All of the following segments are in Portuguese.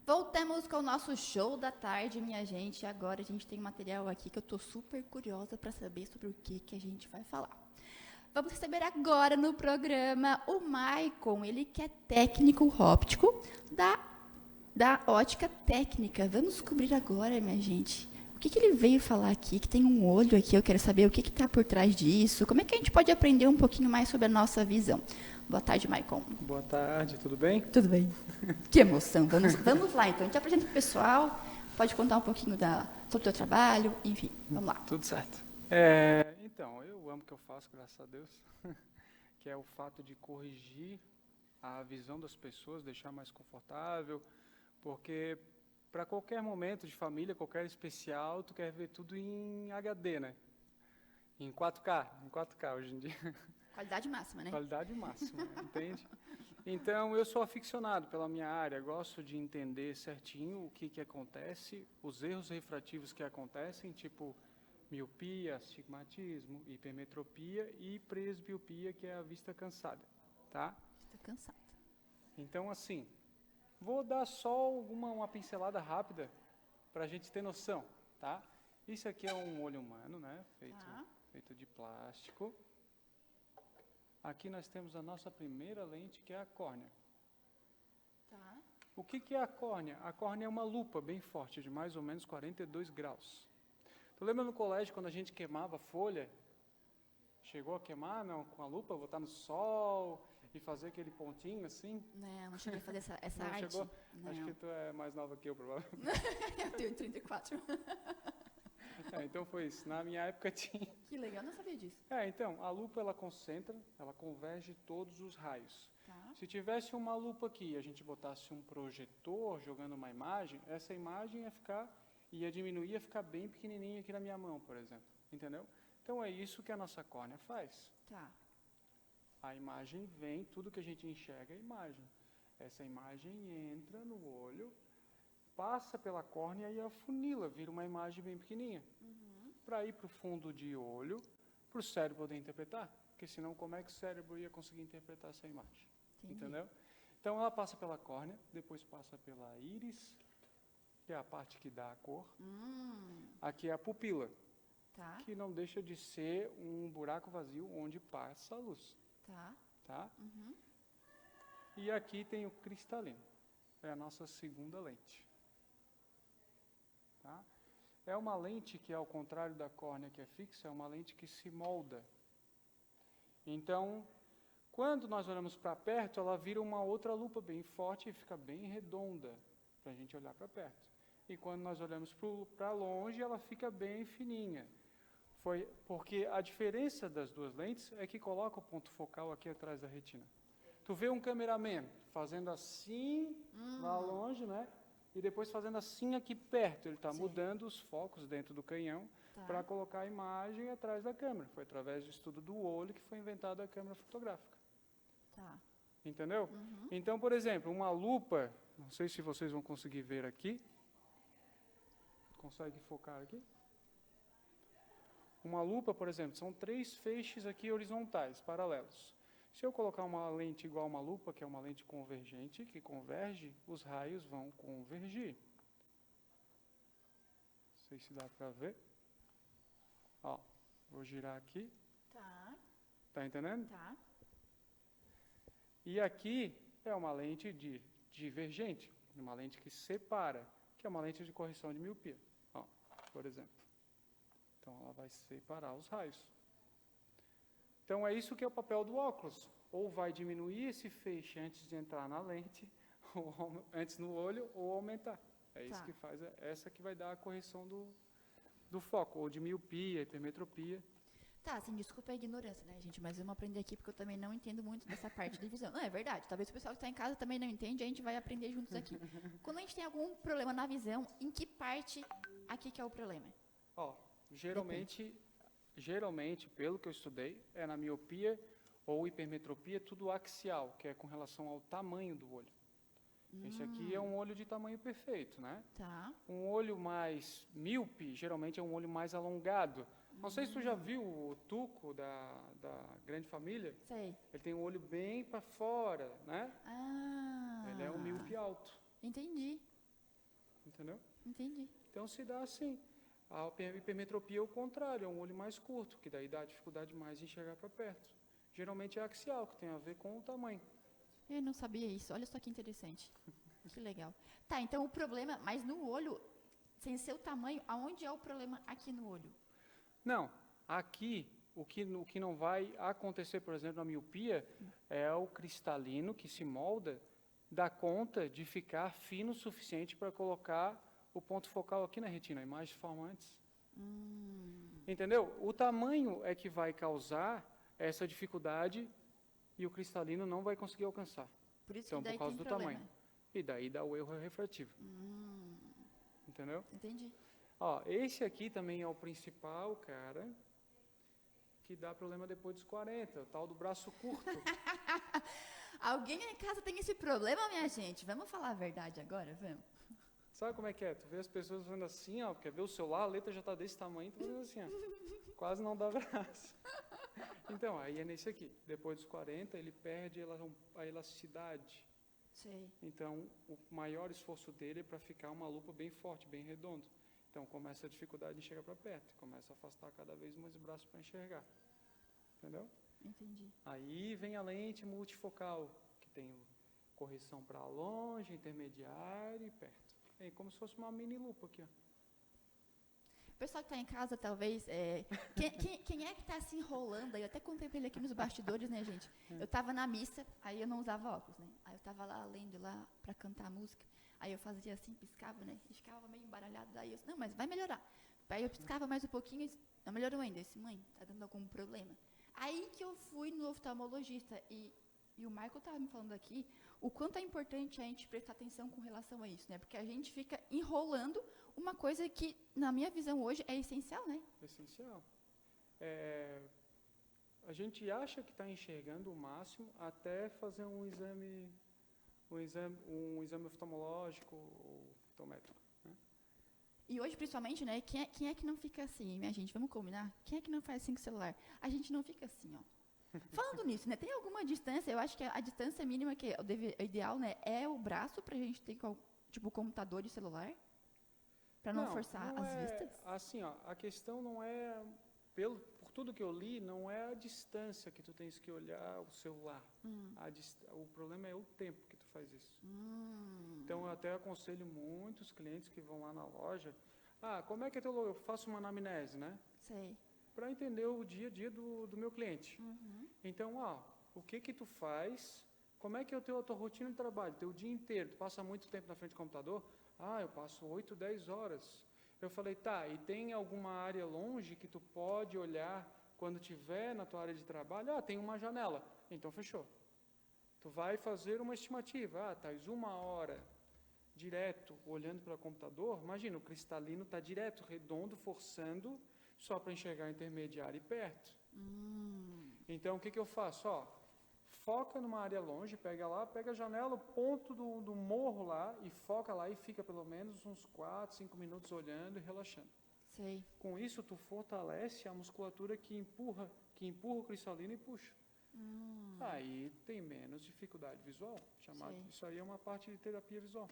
Voltamos com o nosso show da tarde, minha gente. Agora a gente tem um material aqui que eu tô super curiosa para saber sobre o que a gente vai falar. Vamos receber agora no programa o Maicon, ele que é técnico óptico da ótica técnica. Vamos descobrir agora, minha gente, o que ele veio falar aqui, que tem um olho aqui, eu quero saber o que está por trás disso, como é que a gente pode aprender um pouquinho mais sobre a nossa visão. Boa tarde, Maicon. Boa tarde, tudo bem? Tudo bem. Que emoção. Vamos lá, então. A gente apresenta para o pessoal, pode contar um pouquinho sobre o teu trabalho, enfim, vamos lá. Tudo certo. Então, eu amo o que eu faço, graças a Deus, que é o fato de corrigir a visão das pessoas, deixar mais confortável, porque para qualquer momento de família, qualquer especial, tu quer ver tudo em HD, né? Em 4K hoje em dia. Qualidade máxima, né? Qualidade máxima, entende? Então, eu sou aficionado pela minha área, gosto de entender certinho o que acontece, os erros refrativos que acontecem, tipo miopia, astigmatismo, hipermetropia e presbiopia, que é a vista cansada, tá? Vista cansada. Então, assim, vou dar só uma pincelada rápida para a gente ter noção, tá? Isso aqui é um olho humano, né? Feito de plástico. Aqui nós temos a nossa primeira lente, que é a córnea. Tá. O que é a córnea? A córnea é uma lupa bem forte, de mais ou menos 42 graus. Tu lembra no colégio, quando a gente queimava folha? Chegou a queimar, não, com a lupa, botar no sol e fazer aquele pontinho assim? Não cheguei a fazer essa não arte. Chegou? Não. Acho que tu é mais nova que eu, provavelmente. Eu tenho 34. Então foi isso. Na minha época tinha. Que legal, não sabia disso. Então, a lupa ela concentra, ela converge todos os raios. Tá. Se tivesse uma lupa aqui e a gente botasse um projetor jogando uma imagem, essa imagem ia diminuir, ia ficar bem pequenininha aqui na minha mão, por exemplo. Entendeu? Então é isso que a nossa córnea faz. Tá. A imagem vem, tudo que a gente enxerga é imagem. Essa imagem entra no olho, passa pela córnea e afunila, vira uma imagem bem pequenininha. Para ir para o fundo de olho, para o cérebro poder interpretar. Porque senão como é que o cérebro ia conseguir interpretar essa imagem? Entendi. Entendeu? Então ela passa pela córnea, depois passa pela íris, que é a parte que dá a cor. Aqui é a pupila, Tá. que não deixa de ser um buraco vazio onde passa a luz. Tá? E aqui tem o cristalino, é a nossa segunda lente. Tá? É uma lente que, ao contrário da córnea que é fixa, é uma lente que se molda. Então, quando nós olhamos para perto, ela vira uma outra lupa bem forte e fica bem redonda para a gente olhar para perto. E quando nós olhamos para longe, ela fica bem fininha. Foi porque a diferença das duas lentes é que coloca o ponto focal aqui atrás da retina. Tu vê um cameraman fazendo assim lá longe, né? E depois fazendo assim aqui perto. Ele está mudando os focos dentro do canhão para colocar a imagem atrás da câmera. Foi através do estudo do olho que foi inventada a câmera fotográfica. Tá. Entendeu? Então, por exemplo, uma lupa, não sei se vocês vão conseguir ver aqui. Consegue focar aqui? Uma lupa, por exemplo, são 3 feixes aqui horizontais, paralelos. Se eu colocar uma lente igual a uma lupa, que é uma lente convergente, que converge, os raios vão convergir. Não sei se dá para ver. Ó, vou girar aqui. Tá. Tá entendendo? Tá. E aqui é uma lente divergente, uma lente que separa, que é uma lente de correção de miopia, ó, por exemplo. Então, ela vai separar os raios. Então, é isso que é o papel do óculos. Ou vai diminuir esse feixe antes de entrar na lente, ou antes no olho, ou aumentar. É isso que faz, essa que vai dar a correção do foco, ou de miopia, hipermetropia. Tá, assim, desculpa a ignorância, né, gente? Mas vamos aprender aqui porque eu também não entendo muito dessa parte de visão. Não, é verdade. Talvez o pessoal que está em casa também não entende, a gente vai aprender juntos aqui. Quando a gente tem algum problema na visão, em que parte aqui que é o problema? Ó, geralmente, pelo que eu estudei, é na miopia ou hipermetropia, tudo axial, que é com relação ao tamanho do olho. Esse aqui é um olho de tamanho perfeito, né? Tá. Um olho mais míope, geralmente é um olho mais alongado. Não sei se tu já viu o Tuco da Grande Família. Sei. Ele tem um olho bem para fora, né? Ah. Ele é um míope alto. Entendi. entendeu? Entendi. Então se dá assim. A hipermetropia é o contrário, é um olho mais curto, que daí dá dificuldade mais de enxergar para perto. Geralmente é axial, que tem a ver com o tamanho. Eu não sabia isso. Olha só que interessante. Que legal. Tá, então o problema, mas no olho, sem ser o tamanho, aonde é o problema aqui no olho? Não, aqui o que não vai acontecer, por exemplo, na miopia, é o cristalino que se molda, dá conta de ficar fino o suficiente para colocar o ponto focal aqui na retina, a imagem forma antes. Entendeu? O tamanho é que vai causar essa dificuldade e o cristalino não vai conseguir alcançar. Por isso Então, que daí por causa tem do problema. tamanho. E daí dá o erro refrativo. Entendeu? Entendi. Ó, esse aqui também é o principal, cara, que dá problema depois dos 40, o tal do braço curto. Alguém em casa tem esse problema, minha gente? Vamos falar a verdade agora, vamos? Sabe como é que é? Tu vê as pessoas fazendo assim, ó, quer ver o celular, a letra já está desse tamanho, tu fazendo assim, ó. Quase não dá braço. Então, aí é nesse aqui. Depois dos 40, ele perde a elasticidade. Sei. Então, o maior esforço dele é para ficar uma lupa bem forte, bem redonda. Então, começa a dificuldade de chegar para perto. Começa a afastar cada vez mais o braço para enxergar. Entendeu? Entendi. Aí vem a lente multifocal, que tem correção para longe, intermediário e perto. É como se fosse uma mini lupa aqui, ó. O pessoal que está em casa, talvez, quem é que está se enrolando aí? Eu até contei para ele aqui nos bastidores, né, gente? Eu estava na missa, aí eu não usava óculos, né? Aí eu estava lá, lendo lá, para cantar a música. Aí eu fazia assim, piscava, né? E ficava meio embaralhado. Daí eu disse, não, mas vai melhorar. Aí eu piscava mais um pouquinho e não melhorou ainda. Eu disse, mãe, tá dando algum problema? Aí que eu fui no oftalmologista e o Michael estava me falando aqui o quanto é importante a gente prestar atenção com relação a isso, né? Porque a gente fica enrolando uma coisa que, na minha visão hoje, é essencial, né? Essencial. A gente acha que está enxergando o máximo até fazer um exame oftalmológico ou oftalmétrico. Né? E hoje, principalmente, né? Quem é que não fica assim, minha gente? Vamos combinar? Quem é que não faz assim com o celular? A gente não fica assim, ó. Falando nisso, né? Tem alguma distância? Eu acho que a distância mínima que é o ideal, né? É o braço pra gente ter, tipo, computador e celular? Pra não forçar não as é, vistas? assim, ó, a questão não é, por tudo que eu li, não é a distância que tu tens que olhar o celular. O problema é o tempo que tu faz isso. Então, eu até aconselho muitos clientes que vão lá na loja. Como é que é teu logo? Eu faço uma anamnese, né? Sei. Para entender o dia a dia do meu cliente. Então, o que tu faz, como é que é a tua rotina de trabalho, teu dia inteiro, tu passa muito tempo na frente do computador? Eu passo 8, 10 horas. Eu falei, tá, e tem alguma área longe que tu pode olhar quando estiver na tua área de trabalho? Tem uma janela. Então, fechou. Tu vai fazer uma estimativa. Estás 1 hora direto olhando para o computador. Imagina, o cristalino está direto, redondo, forçando, só para enxergar intermediário e perto. Então, o que eu faço? Foca numa área longe, pega a janela, o ponto do morro lá, e foca lá e fica pelo menos uns 4, 5 minutos olhando e relaxando. Sei. Com isso, tu fortalece a musculatura que empurra o cristalino e puxa. Aí tem menos dificuldade visual. Isso aí é uma parte de terapia visual.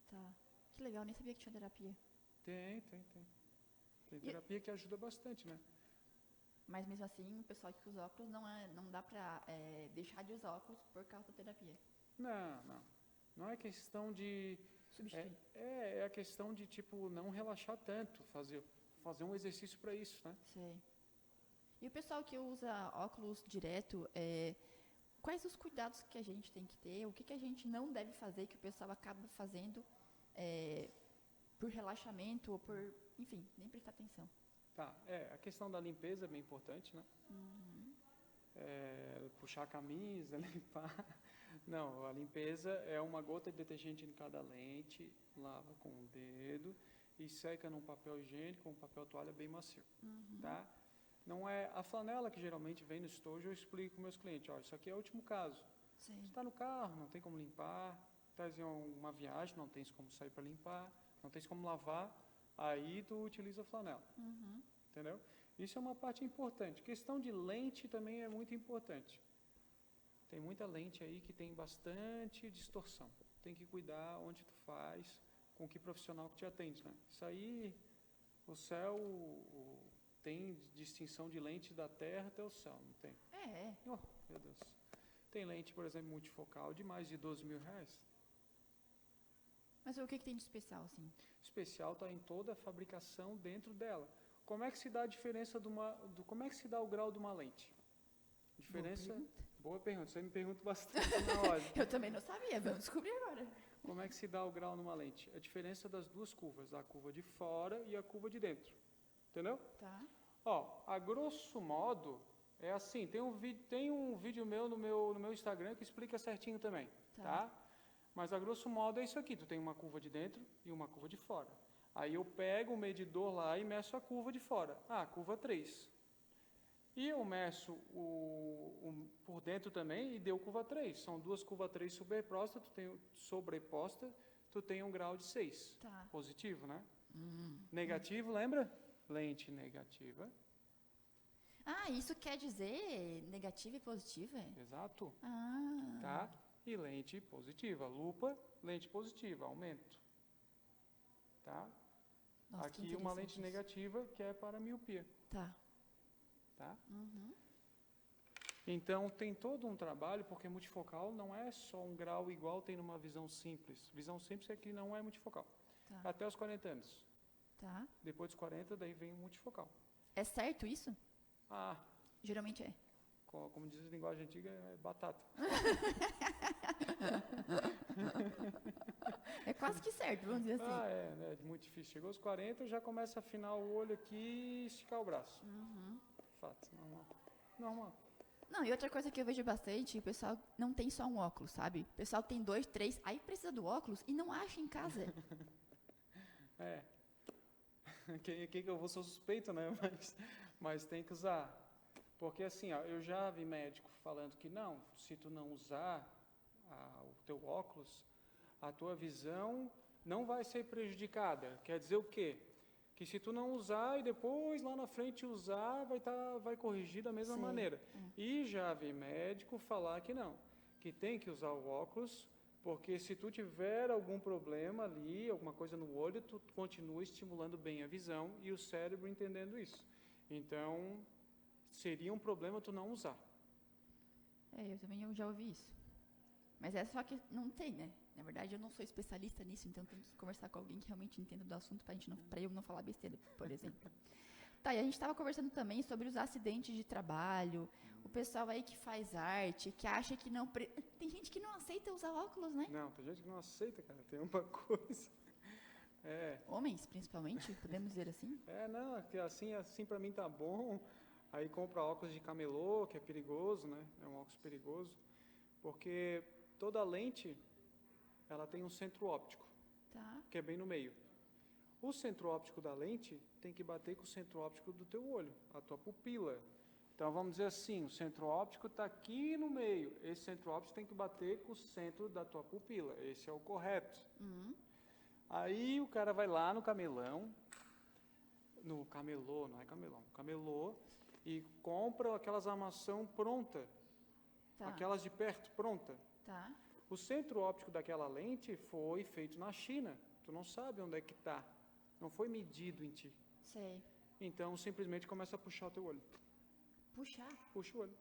Tá. Que legal, nem sabia que tinha terapia. Tem. Tem terapia que ajuda bastante, né? Mas mesmo assim, o pessoal que usa óculos não dá pra deixar de usar óculos por causa da terapia. Não. Não é questão de... Substituir. É a questão de, tipo, não relaxar tanto, fazer um exercício para isso, né? Sei. E o pessoal que usa óculos direto, quais os cuidados que a gente tem que ter? O que a gente não deve fazer que o pessoal acaba fazendo por relaxamento ou por... Enfim, nem prestar atenção. Tá, a questão da limpeza é bem importante, né? Puxar a camisa, limpar. Não, a limpeza é uma gota de detergente em cada lente, lava com o dedo e seca num papel higiênico, um papel toalha bem macio, tá? Não é a flanela que geralmente vem no estojo, eu explico para meus clientes, isso aqui é o último caso. Você está no carro, não tem como limpar, está em uma viagem, não tens como sair para limpar, não tens como lavar, aí tu utiliza a flanela, entendeu? Isso é uma parte importante. Questão de lente também é muito importante. Tem muita lente aí que tem bastante distorção. Tem que cuidar onde tu faz com que profissional que te atende, né? Isso aí, o céu tem distinção de lente da terra até o céu, não tem? Oh, meu Deus. Tem lente, por exemplo, multifocal de mais de R$ 12.000. Mas o que tem de especial, assim? Especial está em toda a fabricação dentro dela. Como é que se dá a diferença como é que se dá o grau de uma lente? Diferença. Boa pergunta. Você me pergunta bastante na hora. Eu também não sabia, vamos descobrir agora. Como é que se dá o grau numa lente? A diferença das duas curvas, a curva de fora e a curva de dentro. Entendeu? Tá. Ó, a grosso modo, é assim, tem um vídeo meu no meu Instagram que explica certinho também, tá? Mas a grosso modo é isso aqui, tu tem uma curva de dentro e uma curva de fora. Aí eu pego o medidor lá e meço a curva de fora. Curva 3. E eu meço por dentro também e deu curva 3. São duas curvas 3 sobreposta, tu tem um grau de 6. Tá. Positivo, né? Negativo, lembra? Lente negativa. Isso quer dizer negativa e positiva? Exato. Ah. Tá? E lente positiva. Lupa, lente positiva, aumento. Tá? Nossa, aqui uma lente isso. negativa que é para miopia. Tá. Tá? Então, tem todo um trabalho, porque multifocal não é só um grau igual tem numa visão simples. Visão simples é que não é multifocal. Tá. Até os 40 anos. Tá. Depois dos 40, daí vem o multifocal. É certo isso? Geralmente é. Como diz a linguagem antiga, é batata. É quase que certo, vamos dizer assim. É muito difícil. Chegou aos 40, já começa a afinar o olho aqui e esticar o braço. Fato, normal. Não, e outra coisa que eu vejo bastante, o pessoal não tem só um óculos, sabe? O pessoal tem 2, 3, aí precisa do óculos e não acha em casa. Que eu vou ser suspeito, né? Mas tem que usar. Porque assim, eu já vi médico falando que não, se tu não usar o teu óculos, a tua visão não vai ser prejudicada. Quer dizer o quê? Que se tu não usar e depois lá na frente usar, vai corrigir da mesma maneira. E já vi médico falar que não, que tem que usar o óculos, porque se tu tiver algum problema ali, alguma coisa no olho, tu continua estimulando bem a visão e o cérebro entendendo isso. Então, seria um problema tu não usar. Eu também já ouvi isso. Mas é só que não tem, né? Na verdade, eu não sou especialista nisso, então tem que conversar com alguém que realmente entenda do assunto para eu não falar besteira, por exemplo. Tá, e a gente estava conversando também sobre os acidentes de trabalho, o pessoal aí que faz arte, que acha que não... Tem gente que não aceita usar óculos, né? Não, tem gente que não aceita, cara. Tem uma coisa... Homens, principalmente, podemos dizer assim? Não, que assim para mim tá bom. Aí compra óculos de camelô, que é perigoso, né? É um óculos perigoso. Porque toda lente, ela tem um centro óptico, que é bem no meio. O centro óptico da lente tem que bater com o centro óptico do teu olho, a tua pupila. Então, vamos dizer assim, o centro óptico está aqui no meio. Esse centro óptico tem que bater com o centro da tua pupila. Esse é o correto. Aí o cara vai lá no camelô, e compra aquelas armação pronta, aquelas de perto pronta. O centro óptico daquela lente foi feito na China. Tu não sabe onde é que está. Não foi medido em ti. Sei. Então, simplesmente começa a puxar o teu olho. Puxar? Puxa o olho.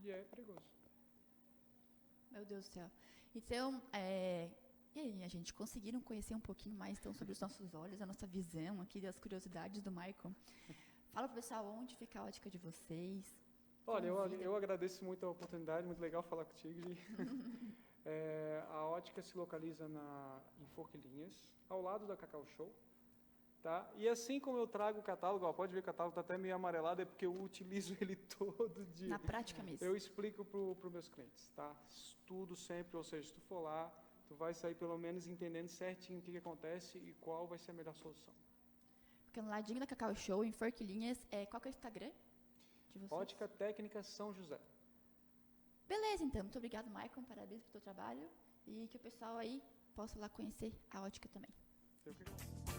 E é perigoso. Meu Deus do céu. Então, e aí, a gente conseguiram conhecer um pouquinho mais então, sobre os nossos olhos, a nossa visão aqui, das curiosidades do Michael. Fala pro pessoal onde fica a ótica de vocês. Olha, eu agradeço muito a oportunidade, muito legal falar contigo, Gi. A ótica se localiza em Forquilinhas, ao lado da Cacau Show. Tá? E assim como eu trago o catálogo, pode ver que o catálogo está até meio amarelado, é porque eu utilizo ele todo dia. Na prática mesmo. Eu explico para os meus clientes, tá? Tudo sempre, ou seja, se tu for lá, tu vai sair pelo menos entendendo certinho o que acontece e qual vai ser a melhor solução. Porque no ladinho da Cacau Show, em Forquilinhas, qual que é o Instagram de vocês? Ótica Técnica São José. Beleza, então. Muito obrigado, Michael. Parabéns pelo teu trabalho. E que o pessoal aí possa lá conhecer a ótica também. Eu que agradeço.